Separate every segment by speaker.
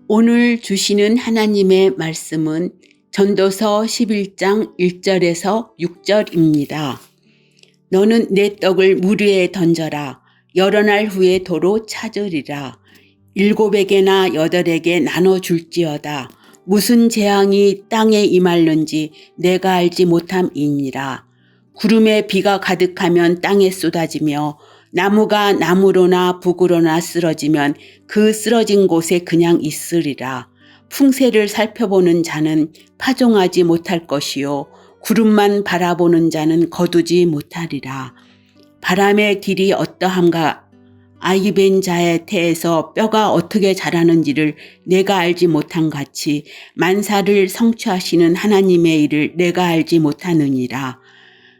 Speaker 1: 오늘 주시는 하나님의 말씀은 전도서 11장 1절에서 6절입니다. 너는 내 떡을 물 위에 던져라. 여러 날 후에 도로 찾으리라. 7에게나 8에게 나눠줄지어다. 무슨 재앙이 땅에 임할는지 내가 알지 못함이니라. 구름에 비가 가득하면 땅에 쏟아지며 나무가 나무로나 북으로나 쓰러지면 그 쓰러진 곳에 그냥 있으리라. 풍세를 살펴보는 자는 파종하지 못할 것이요 구름만 바라보는 자는 거두지 못하리라. 바람의 길이 어떠함과 아이벤 자의 태에서 뼈가 어떻게 자라는지를 내가 알지 못한 같이 만사를 성취하시는 하나님의 일을 내가 알지 못하느니라.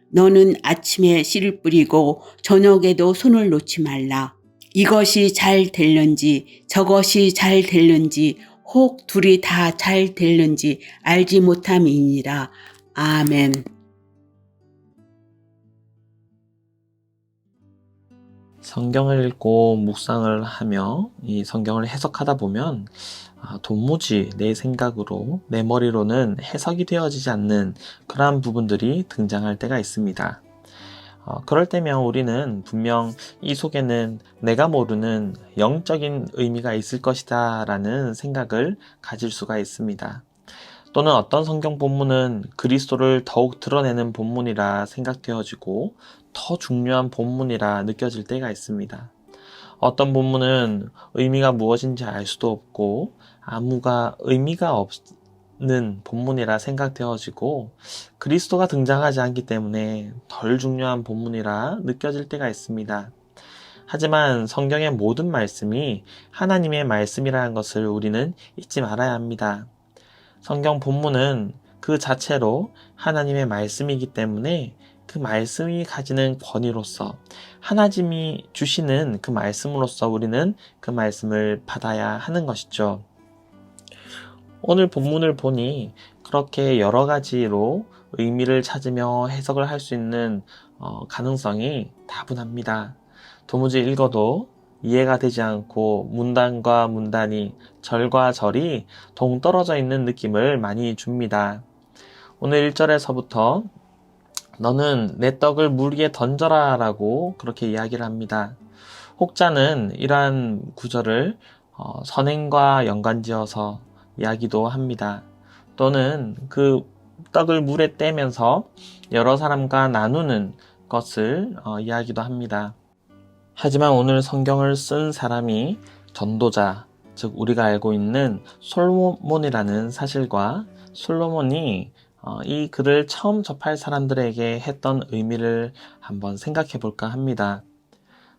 Speaker 1: 너는 아침에 씨를 뿌리고 저녁에도 손을 놓지 말라. 이것이 잘 될는지 저것이 잘 될는지 혹 둘이 다 잘 될는지 알지 못함이니라. 아멘.
Speaker 2: 성경을 읽고 묵상을 하며 이 성경을 해석하다 보면 도무지 내 생각으로 내 머리로는 해석이 되어지지 않는 그러한 부분들이 등장할 때가 있습니다. 그럴 때면 우리는 분명 이 속에는 내가 모르는 영적인 의미가 있을 것이다 라는 생각을 가질 수가 있습니다. 또는 어떤 성경 본문은 그리스도를 더욱 드러내는 본문이라 생각되어지고 더 중요한 본문이라 느껴질 때가 있습니다. 어떤 본문은 의미가 무엇인지 알 수도 없고 아무가 의미가 없는 본문이라 생각되어지고 그리스도가 등장하지 않기 때문에 덜 중요한 본문이라 느껴질 때가 있습니다. 하지만 성경의 모든 말씀이 하나님의 말씀이라는 것을 우리는 잊지 말아야 합니다. 성경 본문은 그 자체로 하나님의 말씀이기 때문에 그 말씀이 가지는 권위로서 하나님이 주시는 그 말씀으로서 우리는 그 말씀을 받아야 하는 것이죠. 오늘 본문을 보니 그렇게 여러 가지로 의미를 찾으며 해석을 할 수 있는 가능성이 다분합니다. 도무지 읽어도 이해가 되지 않고 문단과 문단이 절과 절이 동떨어져 있는 느낌을 많이 줍니다. 오늘 1절에서부터 너는 내 떡을 물 위에 던져라 라고 그렇게 이야기를 합니다. 혹자는 이러한 구절을 선행과 연관지어서 이야기도 합니다. 또는 그 떡을 물에 떼면서 여러 사람과 나누는 것을 이야기도 합니다. 하지만 오늘 성경을 쓴 사람이 전도자, 즉 우리가 알고 있는 솔로몬이라는 사실과 솔로몬이 이 글을 처음 접할 사람들에게 했던 의미를 한번 생각해 볼까 합니다.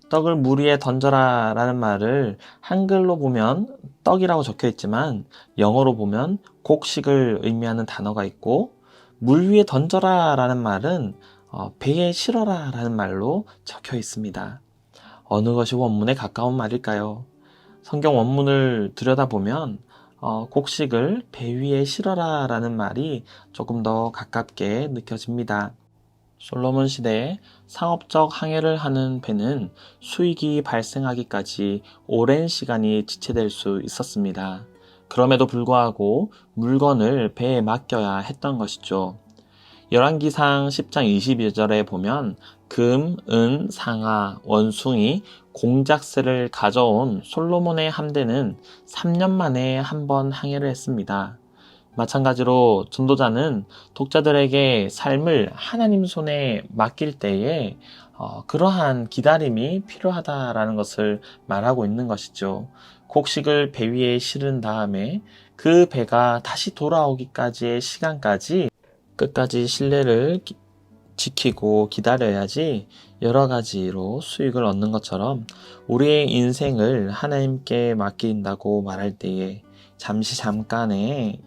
Speaker 2: 떡을 물 위에 던져라 라는 말을 한글로 보면 떡이라고 적혀 있지만 영어로 보면 곡식을 의미하는 단어가 있고 물 위에 던져라 라는 말은 배에 실어라 라는 말로 적혀 있습니다. 어느 것이 원문에 가까운 말일까요? 성경 원문을 들여다보면 곡식을 배 위에 실어라 라는 말이 조금 더 가깝게 느껴집니다. 솔로몬 시대에 상업적 항해를 하는 배는 수익이 발생하기까지 오랜 시간이 지체될 수 있었습니다. 그럼에도 불구하고 물건을 배에 맡겨야 했던 것이죠. 열왕기상 10장 22절에 보면 금, 은, 상아, 원숭이, 공작새를 가져온 솔로몬의 함대는 3년 만에 한 번 항해를 했습니다. 마찬가지로 전도자는 독자들에게 삶을 하나님 손에 맡길 때에 그러한 기다림이 필요하다라는 것을 말하고 있는 것이죠. 곡식을 배 위에 실은 다음에 그 배가 다시 돌아오기까지의 시간까지 끝까지 신뢰를 지키고 기다려야지 여러 가지로 수익을 얻는 것처럼 우리의 인생을 하나님께 맡긴다고 말할 때에 잠깐의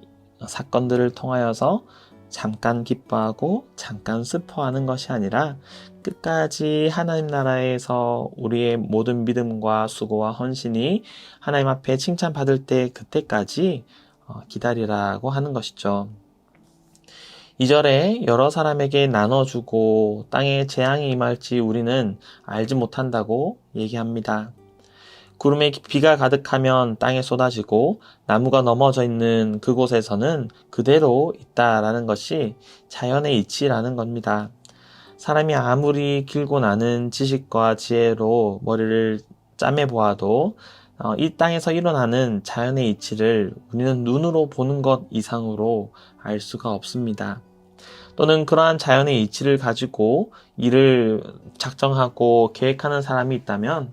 Speaker 2: 사건들을 통하여서 잠깐 기뻐하고 잠깐 슬퍼하는 것이 아니라 끝까지 하나님 나라에서 우리의 모든 믿음과 수고와 헌신이 하나님 앞에 칭찬받을 때 그때까지 기다리라고 하는 것이죠. 2절에 여러 사람에게 나눠주고 땅에 재앙이 임할지 우리는 알지 못한다고 얘기합니다. 구름에 비가 가득하면 땅에 쏟아지고 나무가 넘어져 있는 그곳에서는 그대로 있다라는 것이 자연의 이치라는 겁니다. 사람이 아무리 길고 나는 지식과 지혜로 머리를 짜매 보아도 이 땅에서 일어나는 자연의 이치를 우리는 눈으로 보는 것 이상으로 알 수가 없습니다. 또는 그러한 자연의 이치를 가지고 일을 작정하고 계획하는 사람이 있다면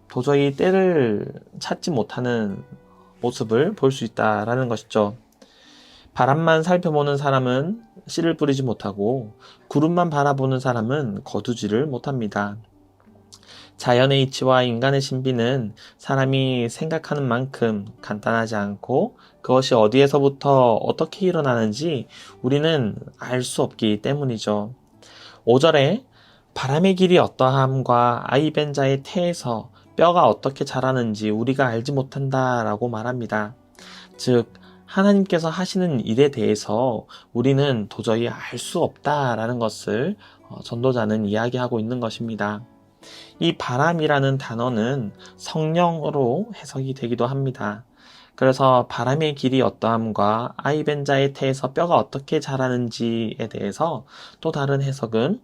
Speaker 2: 도저히 때를 찾지 못하는 모습을 볼 수 있다라는 것이죠. 바람만 살펴보는 사람은 씨를 뿌리지 못하고 구름만 바라보는 사람은 거두지를 못합니다. 자연의 이치와 인간의 신비는 사람이 생각하는 만큼 간단하지 않고 그것이 어디에서부터 어떻게 일어나는지 우리는 알 수 없기 때문이죠. 5절에 바람의 길이 어떠함과 아이벤자의 태에서 뼈가 어떻게 자라는지 우리가 알지 못한다라고 말합니다. 즉 하나님께서 하시는 일에 대해서 우리는 도저히 알 수 없다라는 것을 전도자는 이야기하고 있는 것입니다. 이 바람이라는 단어는 성령으로 해석이 되기도 합니다. 그래서 바람의 길이 어떠함과 아이벤자의 태에서 뼈가 어떻게 자라는지에 대해서 또 다른 해석은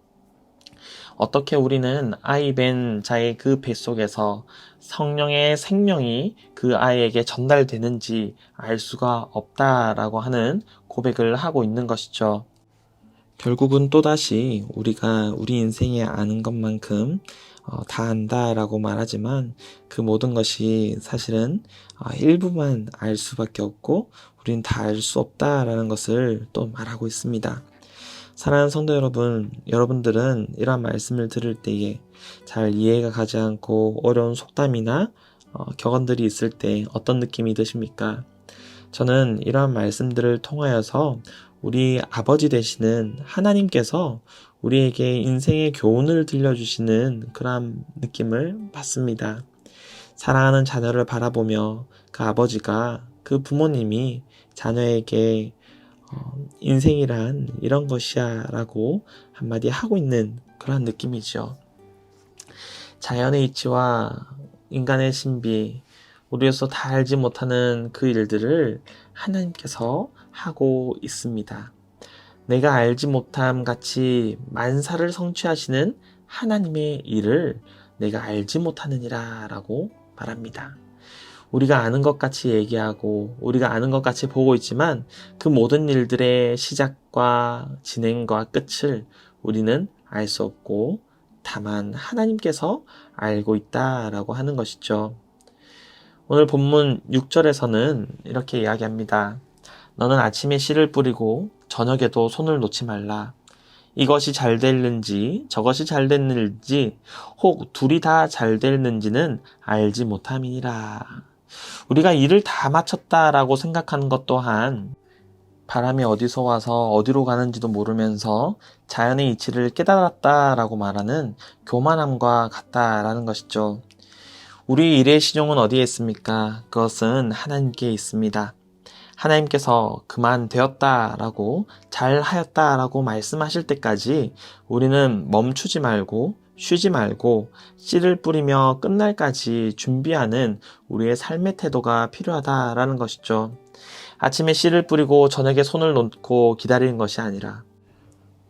Speaker 2: 어떻게 우리는 아이벤자의 그 뱃속에서 성령의 생명이 그 아이에게 전달되는지 알 수가 없다라고 하는 고백을 하고 있는 것이죠. 결국은 또다시 우리가 우리 인생에 아는 것만큼 다 안다라고 말하지만 그 모든 것이 사실은 일부만 알 수밖에 없고 우린 다 알 수 없다라는 것을 또 말하고 있습니다. 사랑하는 성도 여러분, 여러분들은 이러한 말씀을 들을 때에 잘 이해가 가지 않고 어려운 속담이나 격언들이 있을 때 어떤 느낌이 드십니까? 저는 이러한 말씀들을 통하여서 우리 아버지 되시는 하나님께서 우리에게 인생의 교훈을 들려주시는 그런 느낌을 받습니다. 사랑하는 자녀를 바라보며 그 아버지가, 그 부모님이 자녀에게 인생이란 이런 것이야 라고 한마디 하고 있는 그런 느낌이죠. 자연의 이치와 인간의 신비, 우리로서 다 알지 못하는 그 일들을 하나님께서 하고 있습니다. 내가 알지 못함 같이 만사를 성취하시는 하나님의 일을 내가 알지 못하느니라 라고 말합니다. 우리가 아는 것 같이 얘기하고 우리가 아는 것 같이 보고 있지만 그 모든 일들의 시작과 진행과 끝을 우리는 알 수 없고 다만 하나님께서 알고 있다라고 하는 것이죠. 오늘 본문 6절에서는 이렇게 이야기합니다. 너는 아침에 씨를 뿌리고 저녁에도 손을 놓지 말라. 이것이 잘 됐는지 저것이 잘 됐는지 혹 둘이 다 잘 됐는지는 알지 못함이니라. 우리가 일을 다 마쳤다라고 생각하는 것 또한 바람이 어디서 와서 어디로 가는지도 모르면서 자연의 이치를 깨달았다라고 말하는 교만함과 같다라는 것이죠. 우리 일의 신용은 어디에 있습니까? 그것은 하나님께 있습니다. 하나님께서 그만되었다라고 잘하였다라고 말씀하실 때까지 우리는 멈추지 말고 쉬지 말고 씨를 뿌리며 끝날까지 준비하는 우리의 삶의 태도가 필요하다라는 것이죠. 아침에 씨를 뿌리고 저녁에 손을 놓고 기다리는 것이 아니라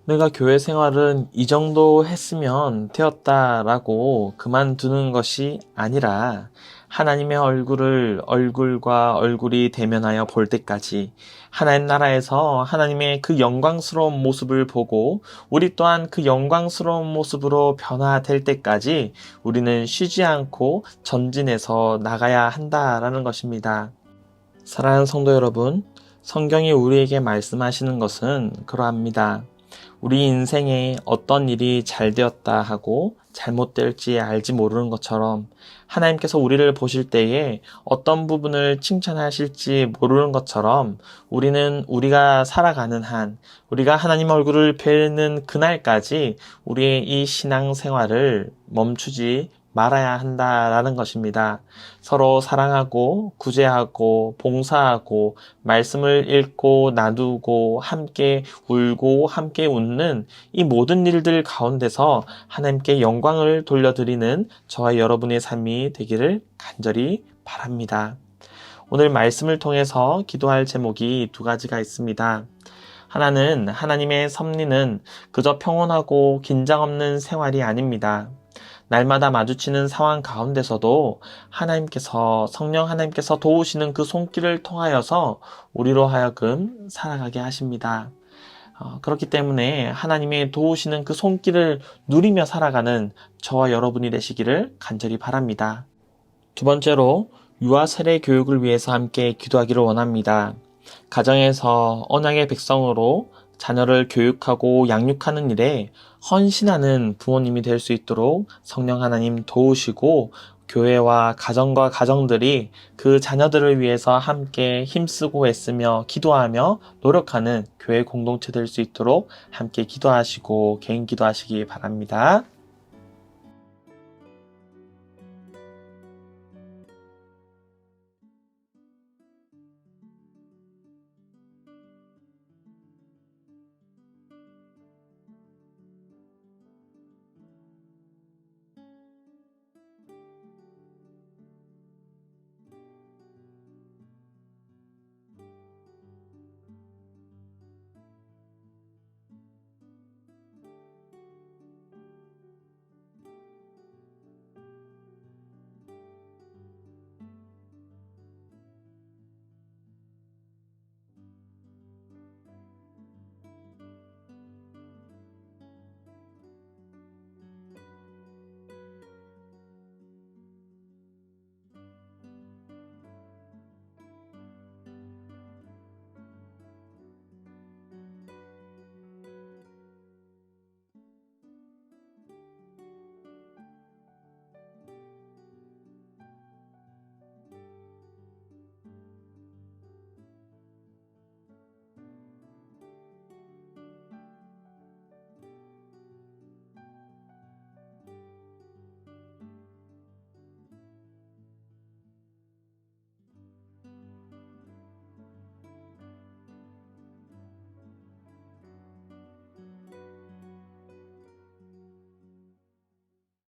Speaker 2: 내가 교회 생활은 이 정도 했으면 되었다라고 그만두는 것이 아니라 하나님의 얼굴과 얼굴이 대면하여 볼 때까지 하나님 나라에서 하나님의 그 영광스러운 모습을 보고 우리 또한 그 영광스러운 모습으로 변화될 때까지 우리는 쉬지 않고 전진해서 나가야 한다라는 것입니다. 사랑하는 성도 여러분, 성경이 우리에게 말씀하시는 것은 그러합니다. 우리 인생에 어떤 일이 잘 되었다 하고 잘못될지 알지 모르는 것처럼 하나님께서 우리를 보실 때에 어떤 부분을 칭찬하실지 모르는 것처럼 우리는 우리가 살아가는 한, 우리가 하나님 얼굴을 뵈는 그날까지 우리의 이 신앙 생활을 멈추지 말아야 한다라는 것입니다. 서로 사랑하고 구제하고 봉사하고 말씀을 읽고 나누고 함께 울고 함께 웃는 이 모든 일들 가운데서 하나님께 영광을 돌려드리는 저와 여러분의 삶이 되기를 간절히 바랍니다. 오늘 말씀을 통해서 기도할 제목이 두 가지가 있습니다. 하나는 하나님의 섭리는 그저 평온하고 긴장 없는 생활이 아닙니다. 날마다 마주치는 상황 가운데서도 성령 하나님께서 도우시는 그 손길을 통하여서 우리로 하여금 살아가게 하십니다. 그렇기 때문에 하나님의 도우시는 그 손길을 누리며 살아가는 저와 여러분이 되시기를 간절히 바랍니다. 두 번째로 유아 세례 교육을 위해서 함께 기도하기를 원합니다. 가정에서 언약의 백성으로 자녀를 교육하고 양육하는 일에 헌신하는 부모님이 될 수 있도록 성령 하나님 도우시고 교회와 가정과 가정들이 그 자녀들을 위해서 함께 힘쓰고 애쓰며 기도하며 노력하는 교회 공동체 될 수 있도록 함께 기도하시고 개인 기도하시기 바랍니다.